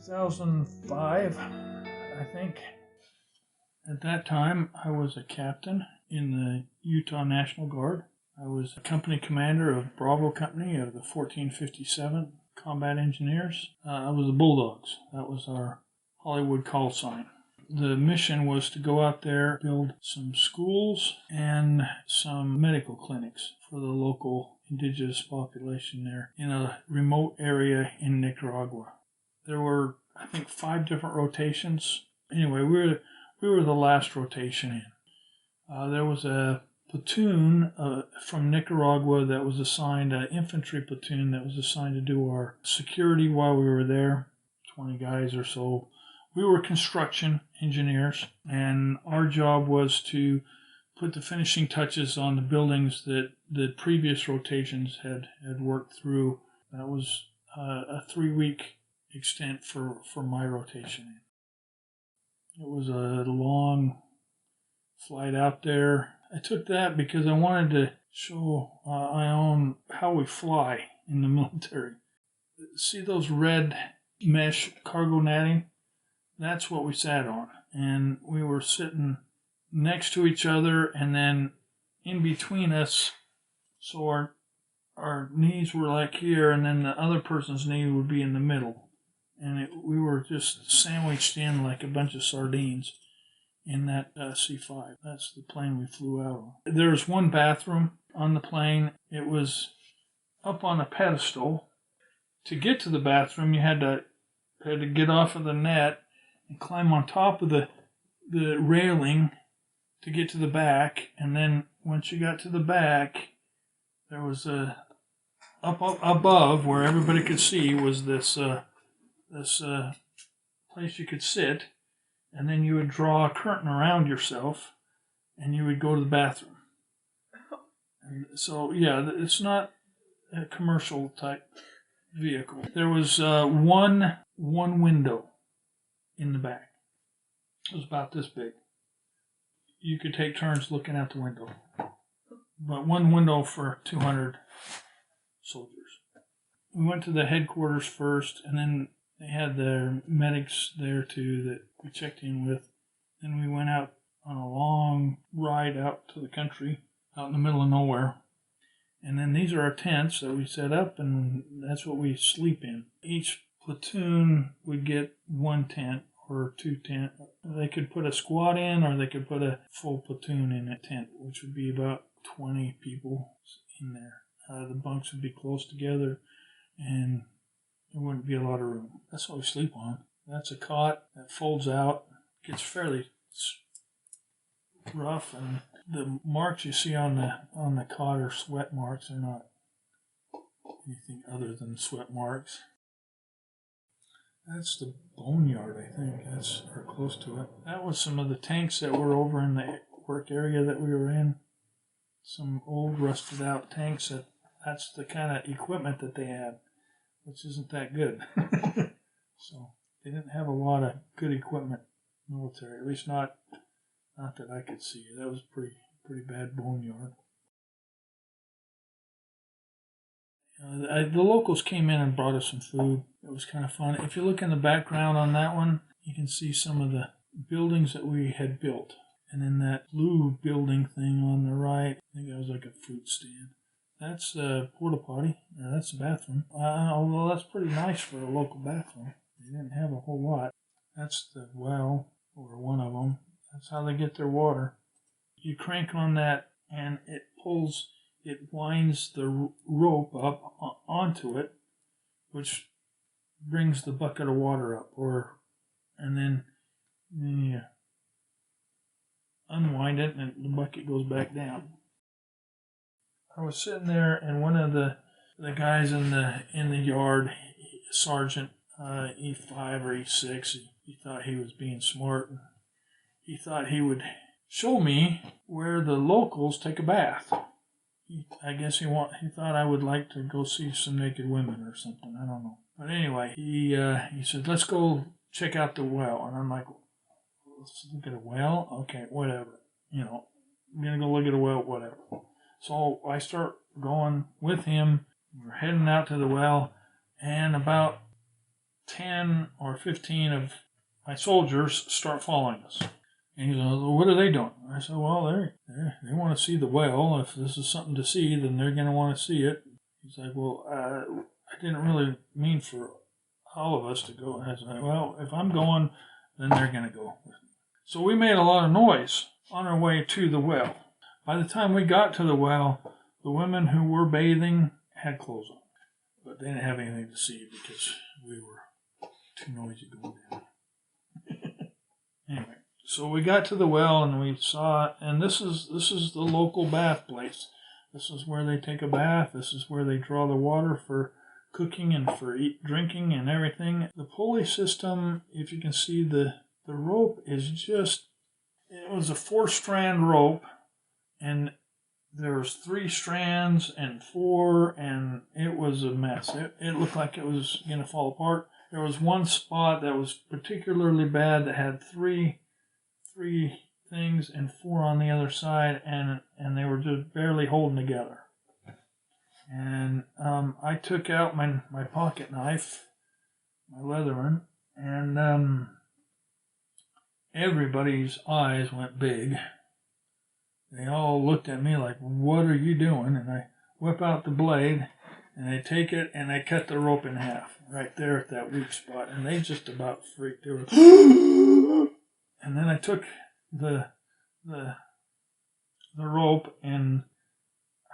2005, I think. At that time, I was a captain in the Utah National Guard. I was a company commander of Bravo Company of the 1457 Combat Engineers. I was the Bulldogs. That was our Hollywood call sign. The mission was to go out there, build some schools and some medical clinics for the local indigenous population there in a remote area in Nicaragua. There were, I think, 5 different rotations. Anyway, we were the last rotation in. There was a platoon from Nicaragua that was assigned, an infantry platoon that was assigned to do our security while we were there, 20 guys or so. We were construction engineers, and our job was to put the finishing touches on the buildings that the previous rotations had worked through. That was a 3-week extent for my rotation. It was a long flight out there. I took that because I wanted to show how we fly in the military. See those red mesh cargo netting? That's what we sat on. And we were sitting next to each other and then in between us. So our knees were like here, and then the other person's knee would be in the middle. And we were just sandwiched in like a bunch of sardines in that C-5. That's the plane we flew out on. There was one bathroom on the plane. It was up on a pedestal. To get to the bathroom, you had to get off of the net and climb on top of the railing to get to the back. And then once you got to the back, there was up above where everybody could see was this place you could sit, and then you would draw a curtain around yourself, and you would go to the bathroom. And so, yeah, it's not a commercial type vehicle. There was one window in the back. It was about this big. You could take turns looking out the window, but one window for 200 soldiers. We went to the headquarters first, and then they had their medics there too that we checked in with. Then we went out on a long ride out to the country, out in the middle of nowhere. And then these are our tents that we set up, and that's what we sleep in. Each platoon would get 1 tent or 2 tents. They could put a squad in, or they could put a full platoon in a tent, which would be about 20 people in there. The bunks would be close together, and there wouldn't be a lot of room. That's what we sleep on. That's a cot that folds out. Gets fairly rough, and the marks you see on the cot are sweat marks. They're not anything other than sweat marks. That's the boneyard, I think. That's or close to it. That was some of the tanks that were over in the work area that we were in. Some old rusted out tanks. That's the kind of equipment that they had, which isn't that good. So they didn't have a lot of good equipment, military. At least not that I could see. That was pretty bad boneyard. The locals came in and brought us some food. It was kind of fun. If you look in the background on that one, you can see some of the buildings that we had built. And then that blue building thing on the right, I think that was like a fruit stand. That's the porta potty. That's the bathroom. Although that's pretty nice for a local bathroom. They didn't have a whole lot. That's the well, or one of them. That's how they get their water. You crank on that, and it winds the rope up onto it, which brings the bucket of water up, and then you unwind it, and the bucket goes back down. I was sitting there, and one of the guys in the yard, Sergeant E5 or E6, he thought he was being smart. He thought he would show me where the locals take a bath. I guess he thought I would like to go see some naked women or something. I don't know. But anyway, he said, let's go check out the well. And I'm like, let's look at a well? Okay, whatever. I'm going to go look at a well, whatever. So I start going with him. We're heading out to the well, and about 10 or 15 of my soldiers start following us. And he goes, well, what are they doing? I said, well, they want to see the well. If this is something to see, then they're going to want to see it. He's like, well, I didn't really mean for all of us to go. And I said, well, if I'm going, then they're going to go with me. So we made a lot of noise on our way to the well. By the time we got to the well, the women who were bathing had clothes on. But they didn't have anything to see because we were too noisy going down. Anyway, so we got to the well and we saw, and this is the local bath place. This is where they take a bath. This is where they draw the water for cooking and for drinking and everything. The pulley system, if you can see, the rope is just, it was a 4-strand rope, and there was 3 strands and 4, and it was a mess. It looked like it was going to fall apart. There was one spot that was particularly bad that had 3 things and 4 on the other side, and they were just barely holding together. And I took out my pocket knife, my leather one, and everybody's eyes went big. They all looked at me like, what are you doing? And I whip out the blade, and I take it, and I cut the rope in half right there at that weak spot. And they just about freaked. They were, and then I took the rope, and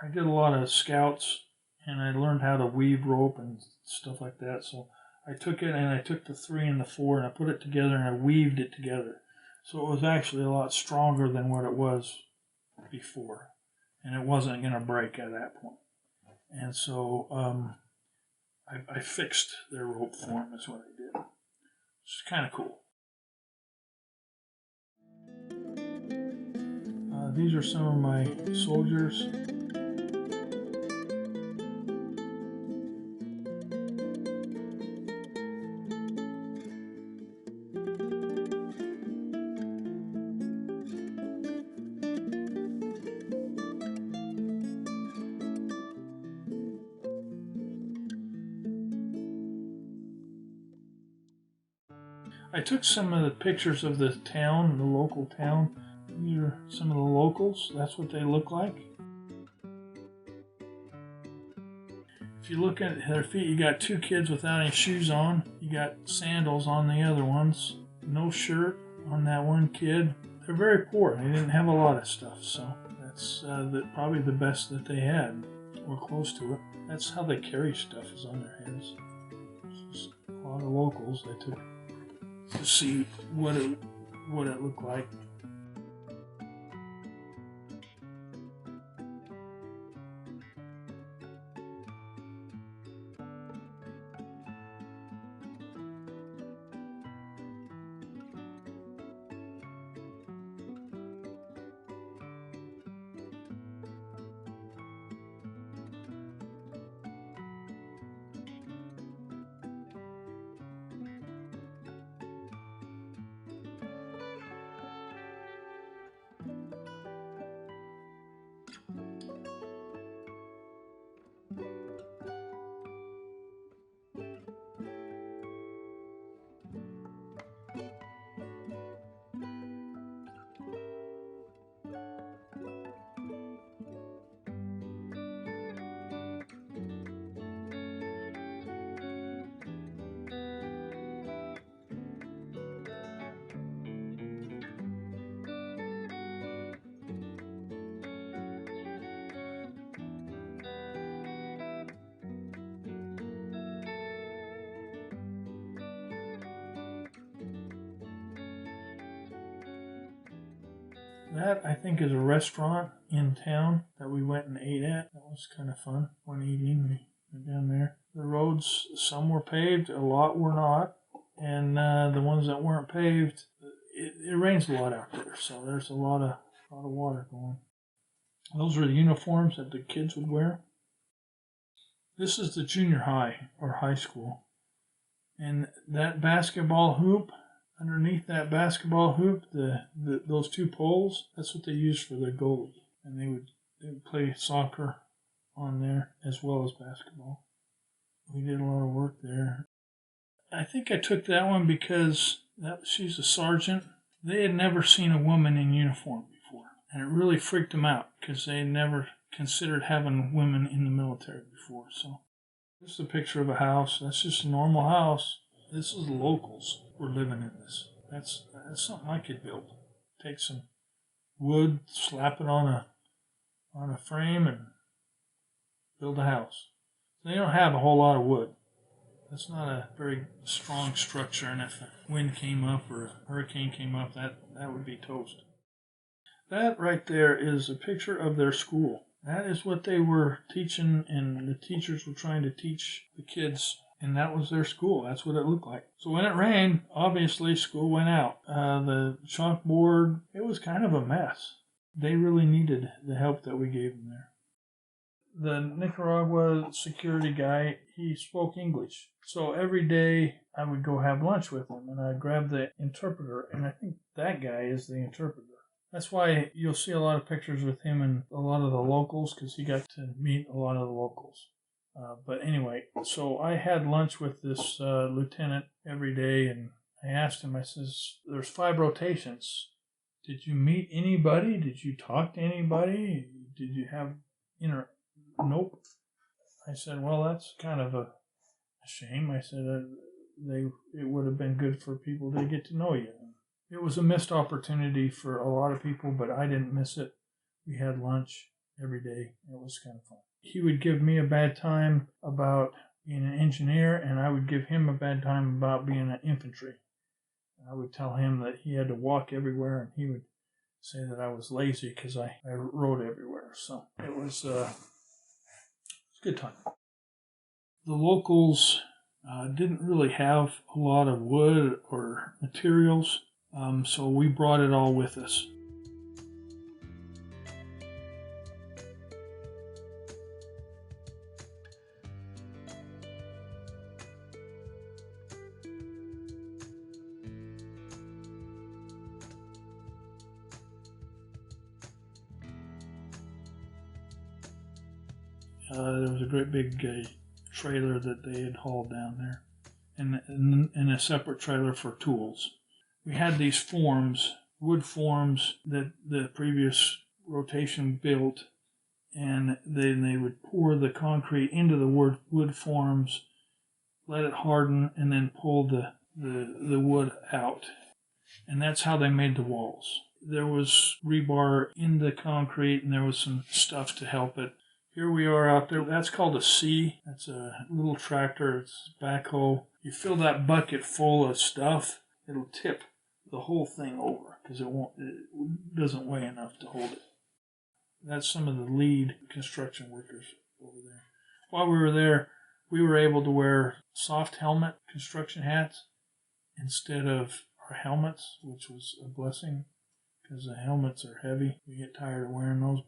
I did a lot of scouts, and I learned how to weave rope and stuff like that. So I took it, and I took the 3 and the 4, and I put it together, and I weaved it together. So it was actually a lot stronger than what it was before, and it wasn't going to break at that point. And so I fixed their rope for them, is what I did. It's kind of cool. These are some of my soldiers. I took some of the pictures of the town, the local town. These are some of the locals. That's what they look like. If you look at their feet, you got 2 kids without any shoes on. You got sandals on the other ones. No shirt on that one kid. They're very poor. They didn't have a lot of stuff, so that's probably the best that they had, or close to it. That's how they carry stuff, is on their heads. Just a lot of locals they took to see what it looked like. That, I think, is a restaurant in town that we went and ate at. That was kind of fun. One evening we went down there. The roads, some were paved, a lot were not. And the ones that weren't paved, it rains a lot out there, so there's a lot of water going. Those are the uniforms that the kids would wear. This is the junior high or high school. And that basketball hoop, underneath that basketball hoop, those 2 poles, that's what they used for their goalie. And they would play soccer on there as well as basketball. We did a lot of work there. I think I took that one because she's a sergeant. They had never seen a woman in uniform before, and it really freaked them out because they had never considered having women in the military before. So this is a picture of a house. That's just a normal house. This is locals who are living in this. That's something I could build. Take some wood, slap it on a frame, and build a house. They don't have a whole lot of wood. That's not a very strong structure, and if a wind came up or a hurricane came up, that would be toast. That right there is a picture of their school. That is what they were teaching, and the teachers were trying to teach the kids, and that was their school. That's what it looked like. So when it rained, obviously school went out. The chalkboard, it was kind of a mess. They really needed the help that we gave them there. The Nicaragua security guy, he spoke English. So every day I would go have lunch with him, and I'd grab the interpreter, and I think that guy is the interpreter. That's why you'll see a lot of pictures with him and a lot of the locals, because he got to meet a lot of the locals. But anyway, so I had lunch with this lieutenant every day, and I asked him, I says, there's 5 rotations. Did you meet anybody? Did you talk to anybody? Did you have Nope. I said, well, that's kind of a shame. I said, it would have been good for people to get to know you. It was a missed opportunity for a lot of people, but I didn't miss it. We had lunch every day. It was kind of fun. He would give me a bad time about being an engineer, and I would give him a bad time about being an infantry. I would tell him that he had to walk everywhere, and he would say that I was lazy because I rode everywhere. So it was a good time. The locals didn't really have a lot of wood or materials, so we brought it all with us. There was a great big trailer that they had hauled down there, and a separate trailer for tools. We had these forms, wood forms, that the previous rotation built, and then they would pour the concrete into the wood forms, let it harden, and then pull the wood out. And that's how they made the walls. There was rebar in the concrete, and there was some stuff to help it. Here we are out there. That's called a C. That's a little tractor. It's a backhoe. You fill that bucket full of stuff, it'll tip the whole thing over because it doesn't weigh enough to hold it. That's some of the lead construction workers over there. While we were there, we were able to wear soft helmet construction hats instead of our helmets, which was a blessing because the helmets are heavy. We get tired of wearing those.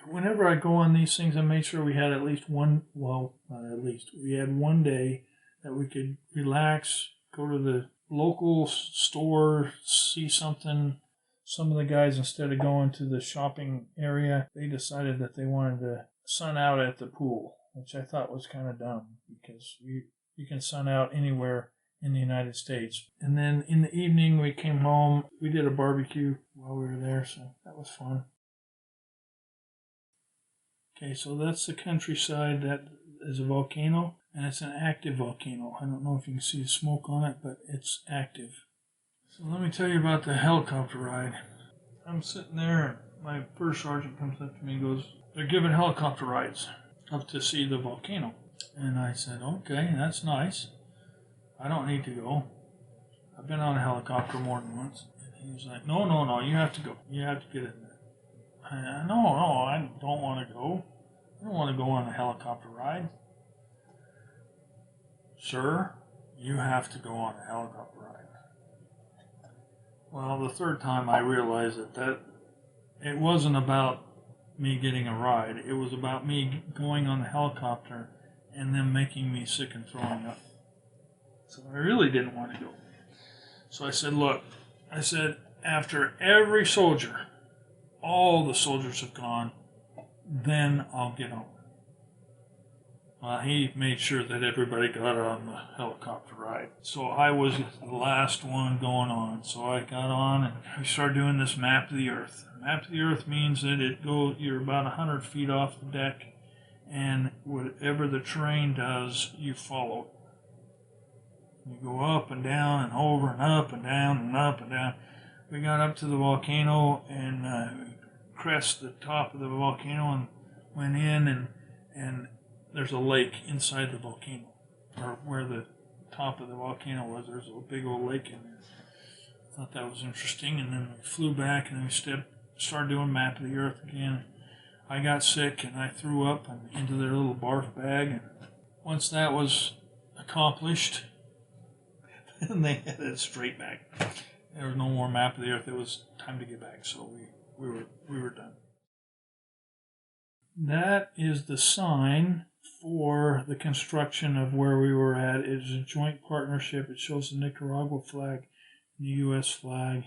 Whenever I go on these things, I made sure we had at least one, well, not at least, we had one day that we could relax, go to the local store, see something, some of the guys, instead of going to the shopping area, they decided that they wanted to sun out at the pool, which I thought was kind of dumb because you can sun out anywhere in the United States. And then in the evening, we came home. We did a barbecue while we were there, so that was fun. Okay, so that's the countryside. That is a volcano, and it's an active volcano. I don't know if you can see the smoke on it, but it's active. So let me tell you about the helicopter ride. I'm sitting there, and my first sergeant comes up to me and goes, "They're giving helicopter rides up to see the volcano." And I said, "Okay, that's nice. I don't need to go. I've been on a helicopter more than once." And he was like, No, you have to go. You have to get in there." No, I don't want to go. I don't want to go on a helicopter ride." "Sir, you have to go on a helicopter ride." Well, the third time I realized that it wasn't about me getting a ride. It was about me going on the helicopter and them making me sick and throwing up. So I really didn't want to go. So I said, "Look," I said, "after every soldier, all the soldiers have gone, then I'll get on." Well, he made sure that everybody got on the helicopter ride. So I was the last one going on. So I got on and we started doing this map of the earth. Map of the earth means that you're about 100 feet off the deck, and whatever the terrain does, you follow. You go up and down and over and up and down and up and down. We got up to the volcano and crest the top of the volcano and went in, and there's a lake inside the volcano, or where the top of the volcano was. There's a big old lake in there. I thought that was interesting, and then we flew back and we started doing map of the earth again. I got sick and I threw up into their little barf bag, and once that was accomplished, then they headed straight back. There was no more map of the earth. It was time to get back, so we were done. That is the sign for the construction of where we were at. It is a joint partnership. It shows the Nicaragua flag and the U.S. flag.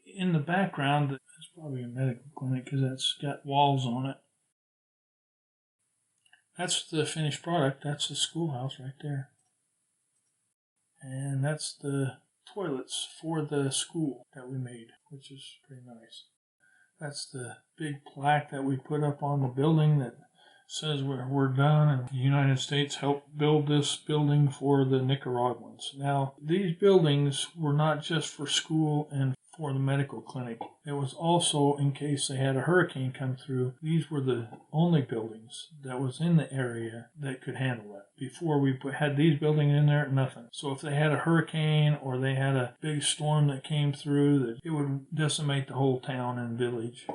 In the background, it's probably a medical clinic because it's got walls on it. That's the finished product. That's the schoolhouse right there. And that's the toilets for the school that we made, which is pretty nice. That's the big plaque that we put up on the building that says we're done, and the United States helped build this building for the Nicaraguans. Now, these buildings were not just for school and for the medical clinic. It was also in case they had a hurricane come through. These were the only buildings that was in the area that could handle that. Before we had these buildings in there, nothing. So if they had a hurricane or they had a big storm that came through, it would decimate the whole town and village.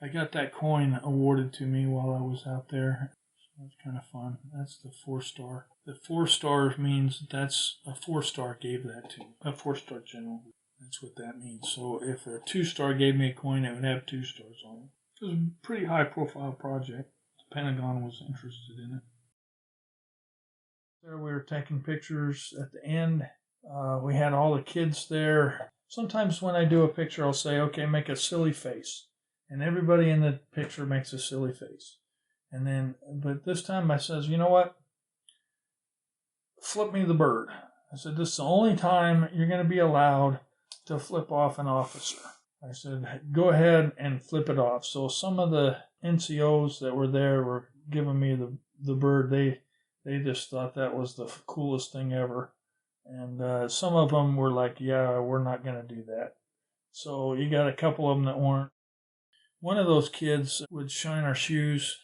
I got that coin awarded to me while I was out there. So that's kind of fun. That's the 4-star. The 4 stars means that's a 4-star gave that to me. A 4-star general. That's what that means. So if a 2-star gave me a coin, it would have 2 stars on it. It was a pretty high-profile project. The Pentagon was interested in it. There we were taking pictures at the end. We had all the kids there. Sometimes when I do a picture, I'll say, "Okay, make a silly face." And everybody in the picture makes a silly face. But this time I says, "You know what? Flip me the bird." I said, "This is the only time you're going to be allowed to flip off an officer." I said, "Go ahead and flip it off." So some of the NCOs that were there were giving me the bird. They just thought that was the coolest thing ever. And some of them were like, "Yeah, we're not going to do that." So you got a couple of them that weren't. One of those kids would shine our shoes.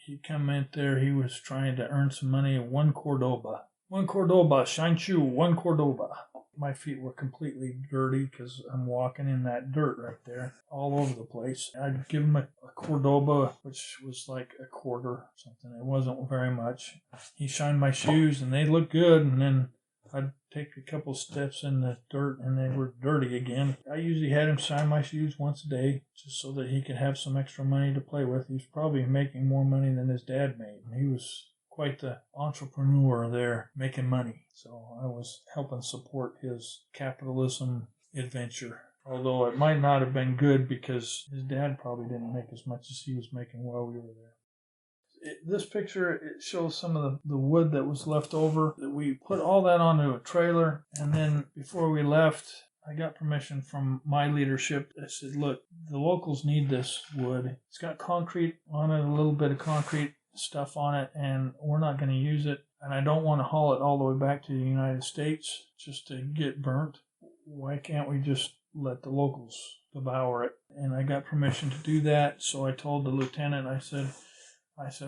He'd come in there. He was trying to earn some money. 1 Cordoba. 1 Cordoba, shine shoe, 1 Cordoba. My feet were completely dirty because I'm walking in that dirt right there all over the place. I'd give him a Cordoba, which was like a quarter or something. It wasn't very much. He shined my shoes and they looked good, and then I'd take a couple steps in the dirt and they were dirty again. I usually had him shine my shoes once a day just so that he could have some extra money to play with. He was probably making more money than his dad made. He was quite the entrepreneur there, making money. So I was helping support his capitalism adventure. Although it might not have been good because his dad probably didn't make as much as he was making while we were there. This picture, it shows some of the wood that was left over. We put all that onto a trailer, and then before we left, I got permission from my leadership. I said, look, the locals need this wood. It's got concrete on it, a little bit of concrete stuff on it, and we're not going to use it. And I don't want to haul it all the way back to the United States just to get burnt. Why can't we just let the locals devour it? And I got permission to do that. So I told the lieutenant, I said,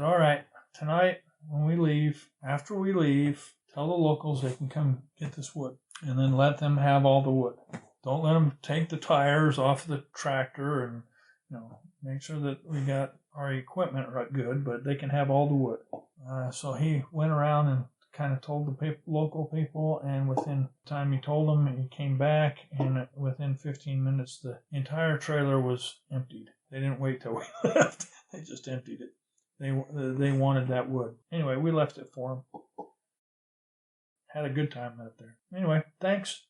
all right, tonight when we leave, after we leave, tell the locals they can come get this wood. And then let them have all the wood. Don't let them take the tires off the tractor, and make sure that we got our equipment right good, but they can have all the wood. So he went around and kind of told the local people, and within the time he told them, he came back, and within 15 minutes, the entire trailer was emptied. They didn't wait till we left. They just emptied it. They wanted that wood. Anyway, we left it for them. Had a good time out there. Anyway, thanks.